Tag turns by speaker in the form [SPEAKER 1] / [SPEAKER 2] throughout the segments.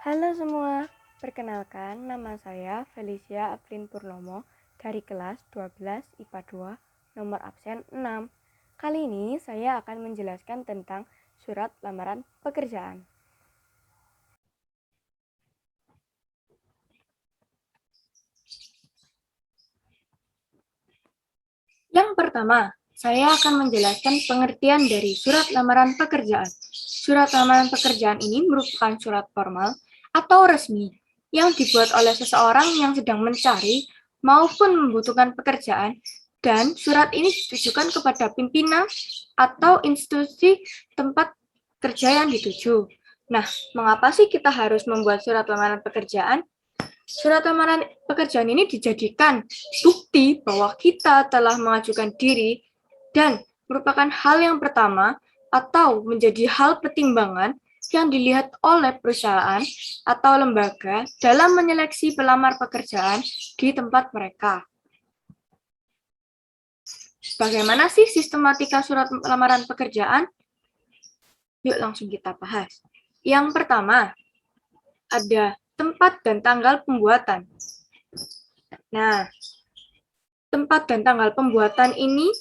[SPEAKER 1] Halo semua, perkenalkan nama saya Felicia April Purnomo dari kelas 12 IPA 2, nomor absen 6. Kali ini saya akan menjelaskan tentang surat lamaran pekerjaan. Yang pertama, saya akan menjelaskan pengertian dari surat lamaran pekerjaan. Surat lamaran pekerjaan ini merupakan surat formal atau resmi yang dibuat oleh seseorang yang sedang mencari maupun membutuhkan pekerjaan, dan surat ini ditujukan kepada pimpinan atau institusi tempat kerja yang dituju. Nah, mengapa sih kita harus membuat surat lamaran pekerjaan? Surat lamaran pekerjaan ini dijadikan bukti bahwa kita telah mengajukan diri dan merupakan hal yang pertama atau menjadi hal pertimbangan yang dilihat oleh perusahaan atau lembaga dalam menyeleksi pelamar pekerjaan di tempat mereka. Bagaimana sih sistematika surat lamaran pekerjaan? Yuk langsung kita bahas. Yang pertama, ada tempat dan tanggal pembuatan. Nah, tempat dan tanggal pembuatan ini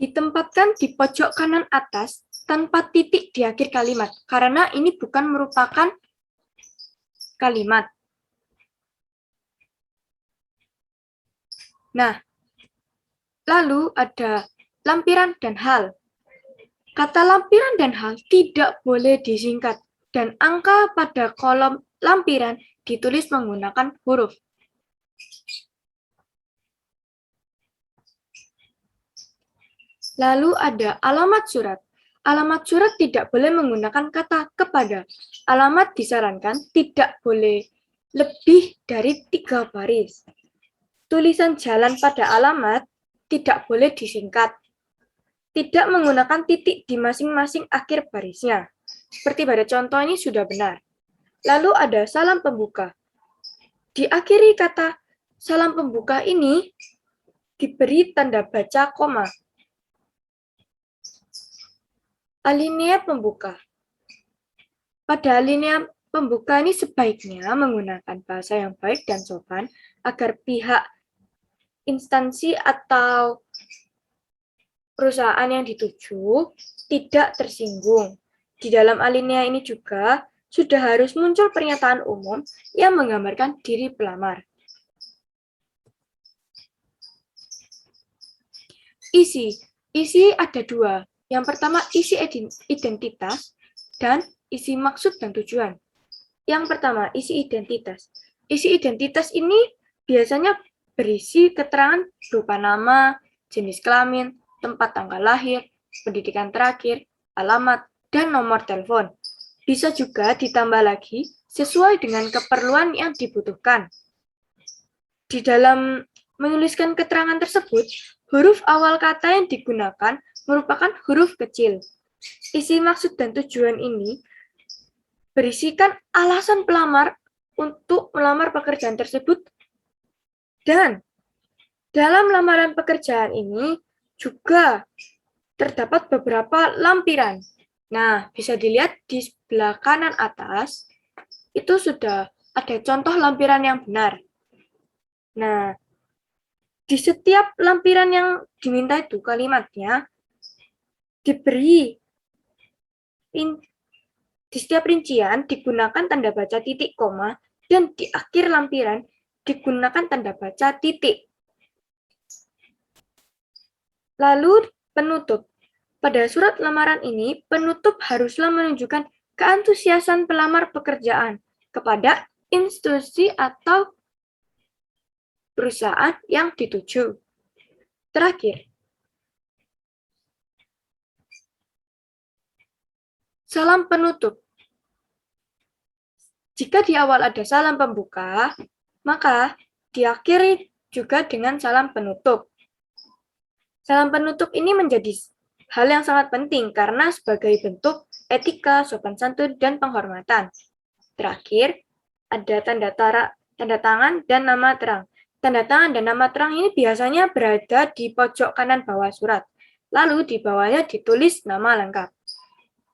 [SPEAKER 1] ditempatkan di pojok kanan atas tanpa titik di akhir kalimat, karena ini bukan merupakan kalimat. Nah, lalu ada lampiran dan hal. Kata lampiran dan hal tidak boleh disingkat, dan angka pada kolom lampiran ditulis menggunakan huruf. Lalu ada alamat surat. Alamat surat tidak boleh menggunakan kata kepada. Alamat disarankan tidak boleh lebih dari 3 baris. Tulisan jalan pada alamat tidak boleh disingkat. Tidak menggunakan titik di masing-masing akhir barisnya. Seperti pada contoh ini sudah benar. Lalu ada salam pembuka. Diakhiri kata salam pembuka ini diberi tanda baca koma. Alinea pembuka. Pada alinea pembuka ini sebaiknya menggunakan bahasa yang baik dan sopan agar pihak instansi atau perusahaan yang dituju tidak tersinggung. Di dalam alinea ini juga sudah harus muncul pernyataan umum yang menggambarkan diri pelamar. Isi ada 2. Yang pertama isi identitas dan isi maksud dan tujuan. Yang pertama isi identitas. Isi identitas ini biasanya berisi keterangan berupa nama, jenis kelamin, tempat tanggal lahir, pendidikan terakhir, alamat, dan nomor telepon. Bisa juga ditambah lagi sesuai dengan keperluan yang dibutuhkan. Di dalam menuliskan keterangan tersebut, huruf awal kata yang digunakan merupakan huruf kecil. Isi maksud dan tujuan ini berisikan alasan pelamar untuk melamar pekerjaan tersebut, dan dalam lamaran pekerjaan ini juga terdapat beberapa lampiran. Nah, bisa dilihat di sebelah kanan atas, itu sudah ada contoh lampiran yang benar. Nah, di setiap lampiran yang diminta itu kalimatnya diberi di setiap rincian digunakan tanda baca titik koma, dan di akhir lampiran digunakan tanda baca titik. Lalu penutup. Pada surat lamaran ini, penutup haruslah menunjukkan keantusiasan pelamar pekerjaan kepada institusi atau perusahaan yang dituju. Terakhir, salam penutup. Jika di awal ada salam pembuka, maka diakhiri juga dengan salam penutup. Salam penutup ini menjadi hal yang sangat penting karena sebagai bentuk etika, sopan santun, dan penghormatan. Terakhir, ada tanda tangan dan nama terang. Tanda tangan dan nama terang ini biasanya berada di pojok kanan bawah surat. lalu di bawahnya ditulis nama lengkap.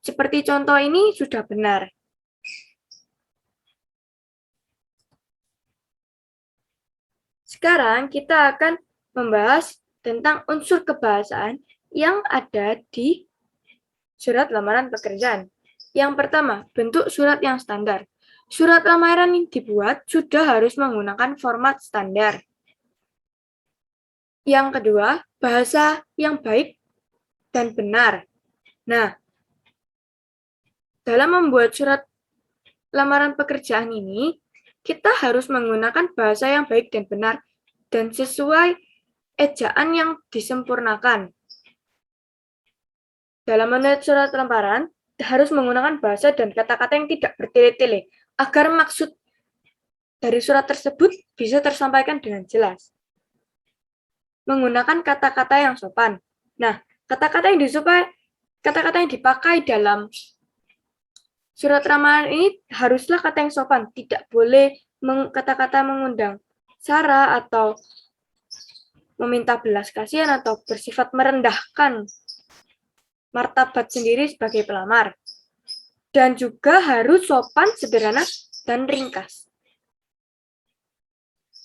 [SPEAKER 1] Seperti contoh ini sudah benar. Sekarang kita akan membahas tentang unsur kebahasaan yang ada di surat lamaran pekerjaan. Yang pertama, bentuk surat yang standar. Surat lamaran yang dibuat sudah harus menggunakan format standar. Yang kedua, bahasa yang baik dan benar. Nah, dalam membuat surat lamaran pekerjaan ini, kita harus menggunakan bahasa yang baik dan benar dan sesuai ejaan yang disempurnakan. Dalam menulis surat lamaran, harus menggunakan bahasa dan kata-kata yang tidak bertele-tele, agar maksud dari surat tersebut bisa tersampaikan dengan jelas. Menggunakan kata-kata yang sopan. Nah, kata-kata yang dipakai dalam surat lamaran ini haruslah kata yang sopan, tidak boleh kata-kata mengundang sara atau meminta belas kasihan atau bersifat merendahkan martabat sendiri sebagai pelamar. Dan juga harus sopan, sederhana, dan ringkas.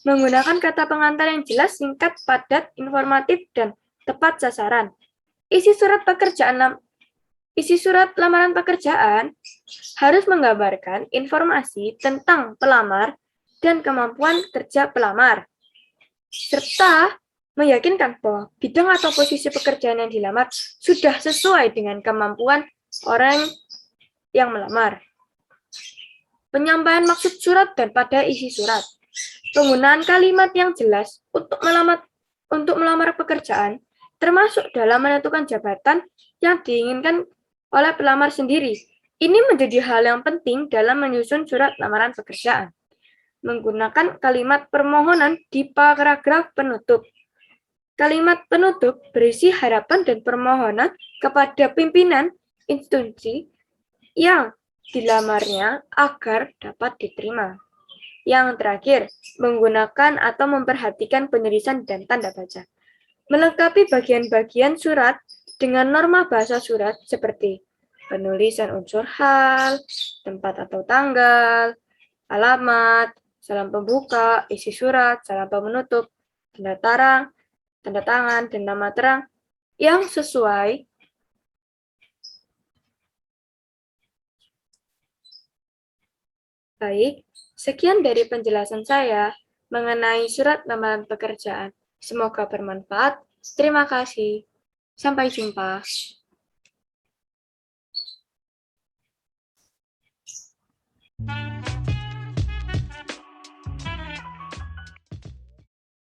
[SPEAKER 1] Menggunakan kata pengantar yang jelas, singkat, padat, informatif, dan tepat sasaran. Isi surat lamaran pekerjaan harus menggambarkan informasi tentang pelamar dan kemampuan kerja pelamar, serta meyakinkan bahwa bidang atau posisi pekerjaan yang dilamar sudah sesuai dengan kemampuan orang yang melamar. Penyampaian maksud surat dan pada isi surat. Penggunaan kalimat yang jelas untuk melamar pekerjaan, termasuk dalam menentukan jabatan yang diinginkan oleh pelamar sendiri. Ini menjadi hal yang penting dalam menyusun surat lamaran pekerjaan. Menggunakan kalimat permohonan di paragraf penutup. Kalimat penutup berisi harapan dan permohonan kepada pimpinan institusi yang dilamarnya agar dapat diterima. Yang terakhir, menggunakan atau memperhatikan penulisan dan tanda baca. Melengkapi bagian-bagian surat dengan norma bahasa surat seperti penulisan unsur hal, tempat atau tanggal, alamat, salam pembuka, isi surat, salam penutup, tanda tarang, tanda tangan, dan nama terang yang sesuai Baik, sekian dari penjelasan saya mengenai surat lamaran pekerjaan. Semoga bermanfaat. Terima kasih. Sampai jumpa.